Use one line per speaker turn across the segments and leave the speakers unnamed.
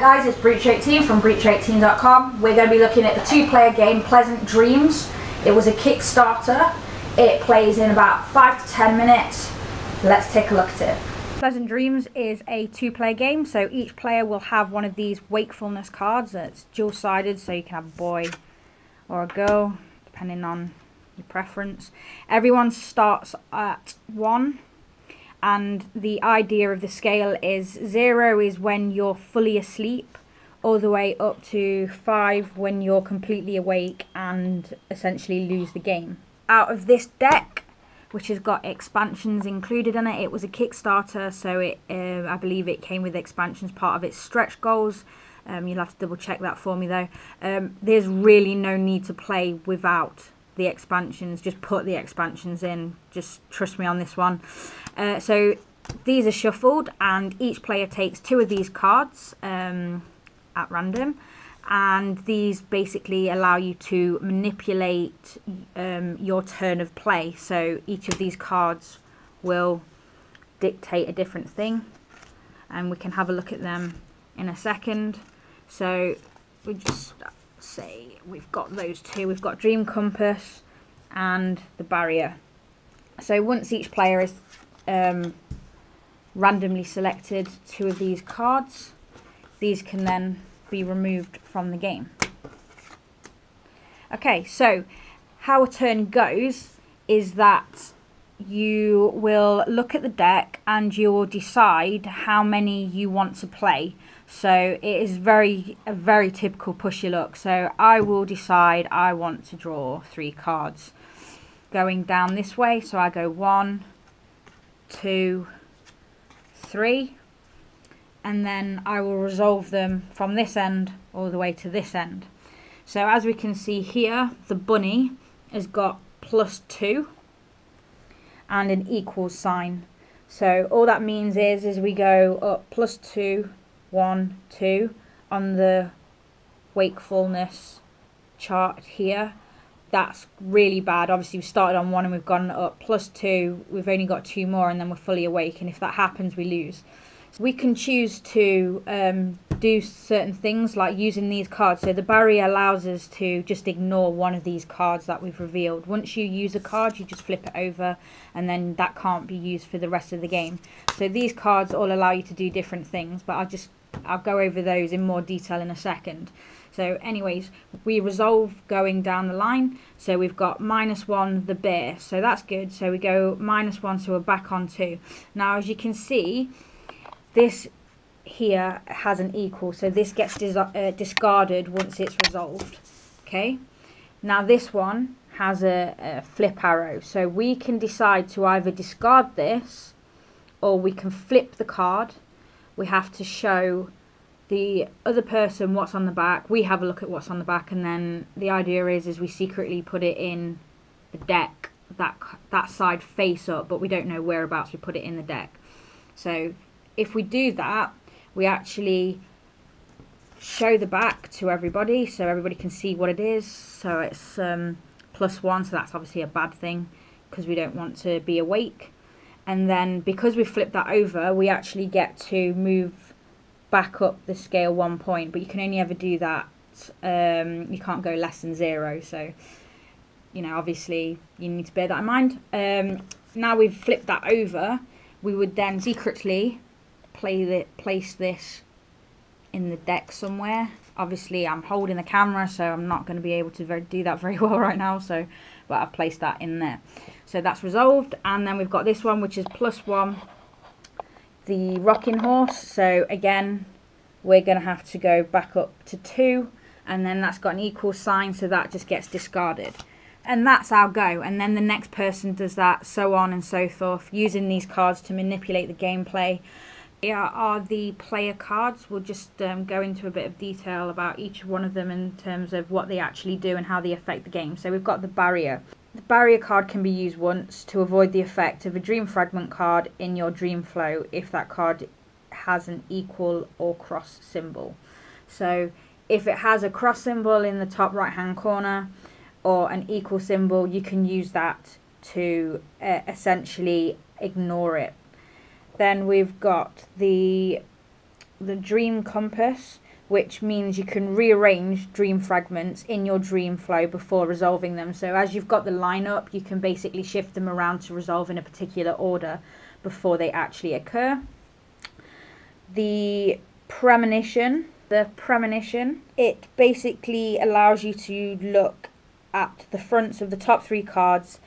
guys, it's Breach18 from Breach18.com. We're going to be looking at the two-player game Pleasant Dreams. It was a Kickstarter. It plays in about 5 to 10 minutes. Let's take a look at it. Pleasant Dreams is a two-player game, so each player will have one of these wakefulness cards. That's dual-sided, so you can have a boy or a girl, depending on your preference. Everyone starts at 1. And the idea of the scale is 0 is when you're fully asleep, all the way up to 5 when you're completely awake and essentially lose the game. Out of this deck, which has got expansions included in it, it was a Kickstarter, so I believe it came with expansions part of its stretch goals. You'll have to double check that for me though. There's really no need to play without the expansions. Just put the expansions in, just trust me on this one. So these are shuffled and each player takes 2 of these cards at random, and these basically allow you to manipulate your turn of play. So each of these cards will dictate a different thing, and we can have a look at them in a second. So we just say we've got those 2. We've got Dream Compass and the Barrier. So once each player is randomly selected 2 of these cards, these can then be removed from the game. Okay, so how a turn goes is that you will look at the deck and you will decide how many you want to play. So it is a very typical push your luck. So I will decide I want to draw 3 cards going down this way. So I go 1, 2, 3, and then I will resolve them from this end all the way to this end. So as we can see here, the bunny has got +2 and an equals sign. So all that means is we go up +2, 1, 2 on the wakefulness chart here. That's really bad. Obviously we started on 1 and we've gone up +2. We've only got 2 more and then we're fully awake, and if that happens we lose. So we can choose to do certain things like using these cards. So the barrier allows us to just ignore one of these cards that we've revealed. Once you use a card, you just flip it over and then that can't be used for the rest of the game. So these cards all allow you to do different things, but I'll go over those in more detail in a second. So anyways, we resolve going down the line. So we've got -1 the bear, so that's good. So we go -1, so we're back on 2. Now as you can see, this here has an equal, so this gets discarded once it's resolved. Okay, now this one has a flip arrow, so we can decide to either discard this or we can flip the card. We have to show the other person what's on the back. We have a look at what's on the back, and then the idea is we secretly put it in the deck, that side face up, but we don't know whereabouts we put it in the deck. So if we do that, we actually show the back to everybody so everybody can see what it is. So it's +1, so that's obviously a bad thing because we don't want to be awake. And then because we flipped that over, we actually get to move back up the scale 1 point, but you can only ever do that. You can't go less than 0. So, you know, obviously you need to bear that in mind. Now we've flipped that over, we would then secretly place this in the deck somewhere. Obviously I'm holding the camera, so I'm not going to be able to do that very well right now, so but I've placed that in there. So that's resolved, and then we've got this one which is +1, the rocking horse. So again we're going to have to go back up to 2, and then that's got an equal sign, so that just gets discarded. And that's our go, and then the next person does that, so on and so forth, using these cards to manipulate the gameplay. Here are the player cards. We'll just go into a bit of detail about each one of them in terms of what they actually do and how they affect the game. So we've got the barrier. The barrier card can be used once to avoid the effect of a dream fragment card in your dream flow if that card has an equal or cross symbol. So if it has a cross symbol in the top right hand corner or an equal symbol, you can use that to essentially ignore it. Then we've got the Dream Compass. which means you can rearrange dream fragments in your dream flow before resolving them. So as you've got the lineup, you can basically shift them around to resolve in a particular order before they actually occur. The premonition, it basically allows you to look at the fronts of the top 3 cards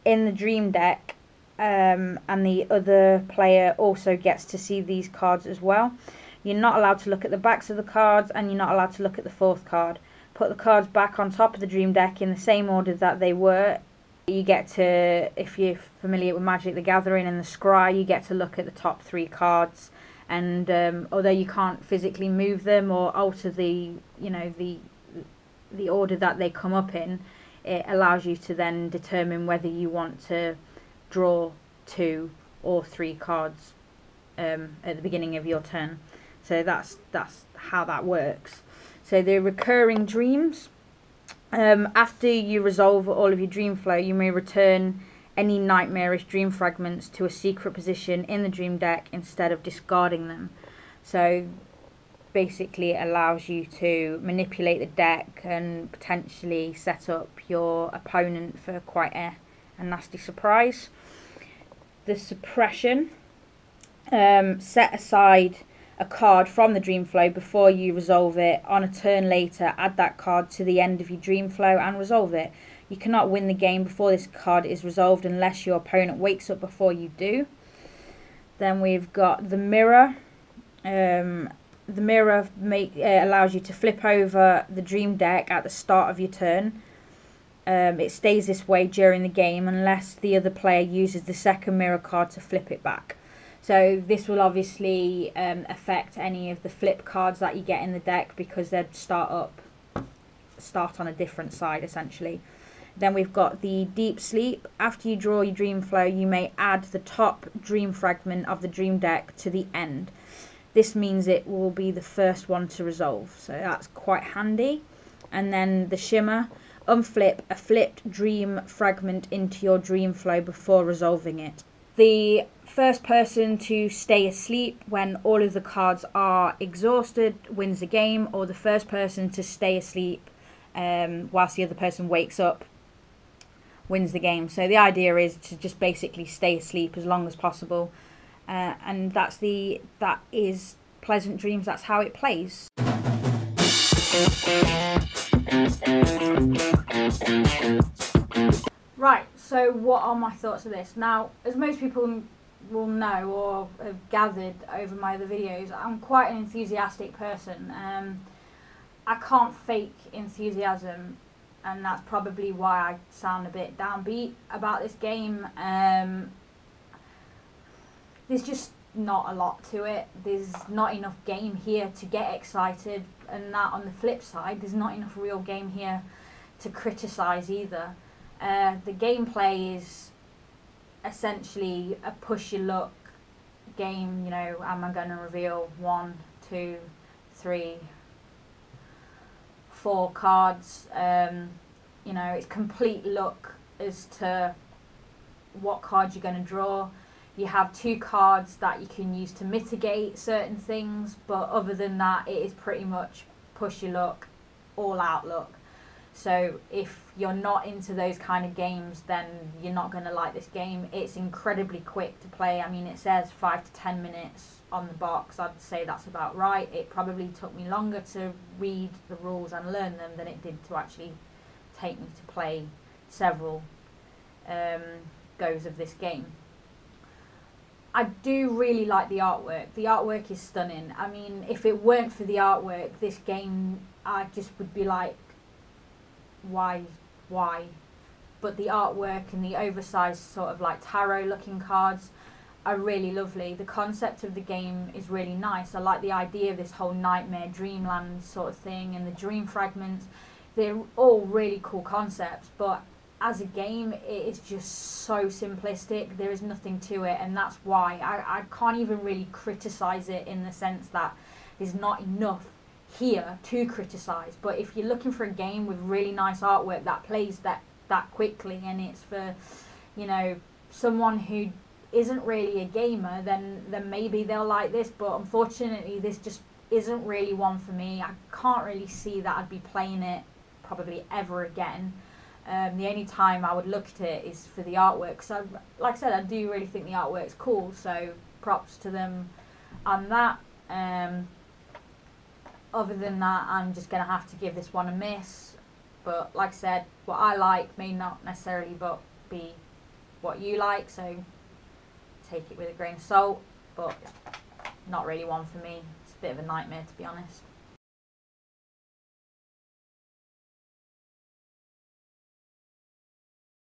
in the dream deck, and the other player also gets to see these cards as well. You're not allowed to look at the backs of the cards, and you're not allowed to look at the 4th card. Put the cards back on top of the dream deck in the same order that they were. You get to, if you're familiar with Magic the Gathering and the Scry, you get to look at the top 3 cards, and although you can't physically move them or alter the order that they come up in, it allows you to then determine whether you want to draw 2 or 3 cards at the beginning of your turn. So that's how that works. So the recurring dreams. After you resolve all of your dream flow, you may return any nightmarish dream fragments to a secret position in the dream deck instead of discarding them. So basically it allows you to manipulate the deck and potentially set up your opponent for quite a nasty surprise. The suppression. Set aside a card from the dream flow before you resolve it. On a turn later, add that card to the end of your dream flow and resolve it. You cannot win the game before this card is resolved unless your opponent wakes up before you do. Then we've got the mirror. The mirror allows you to flip over the dream deck at the start of your turn. It stays this way during the game unless the other player uses the second mirror card to flip it back. So this will obviously affect any of the flip cards that you get in the deck because they'd start on a different side essentially. Then we've got the deep sleep. After you draw your dream flow, you may add the top dream fragment of the dream deck to the end. This means it will be the first one to resolve, so that's quite handy. And then the shimmer. Unflip a flipped dream fragment into your dream flow before resolving it. The first person to stay asleep when all of the cards are exhausted wins the game, or the first person to stay asleep whilst the other person wakes up wins the game. So the idea is to just basically stay asleep as long as possible, and that is Pleasant Dreams. That's how it plays. Right, so what are my thoughts of this? Now, as most people will know or have gathered over my other videos, I'm quite an enthusiastic person. I can't fake enthusiasm, and that's probably why I sound a bit downbeat about this game. There's just not a lot to it. There's not enough game here to get excited, and that on the flip side, there's not enough real game here to criticise either. The gameplay is essentially a push your luck game. You know, am I going to reveal 1, 2, 3, 4 cards? You know, it's complete luck as to what cards you're going to draw. You have 2 cards that you can use to mitigate certain things, but other than that, it is pretty much push your luck, all out luck. So if you're not into those kind of games, then you're not going to like this game. It's incredibly quick to play. I mean, it says 5 to 10 minutes on the box. I'd say that's about right. It probably took me longer to read the rules and learn them than it did to actually take me to play several goes of this game. I do really like the artwork. The artwork is stunning. I mean, if it weren't for the artwork, this game, I just would be like, why? But the artwork and the oversized sort of like tarot looking cards are really lovely. The concept of the game is really nice. I like the idea of this whole nightmare dreamland sort of thing, and the dream fragments. They're all really cool concepts, but as a game, it is just so simplistic. There is nothing to it, and that's why I can't even really criticize it, in the sense that there's not enough here to criticize. But if you're looking for a game with really nice artwork that plays that quickly, and it's for, you know, someone who isn't really a gamer, then maybe they'll like this. But unfortunately, this just isn't really one for me. I can't really see that I'd be playing it probably ever again. The only time I would look at it is for the artwork. So, like I said, I do really think the artwork's cool. So, props to them on that. Other than that, I'm just going to have to give this one a miss. But, like I said, what I like may not necessarily be what you like. So, take it with a grain of salt. But not really one for me. It's a bit of a nightmare, to be honest.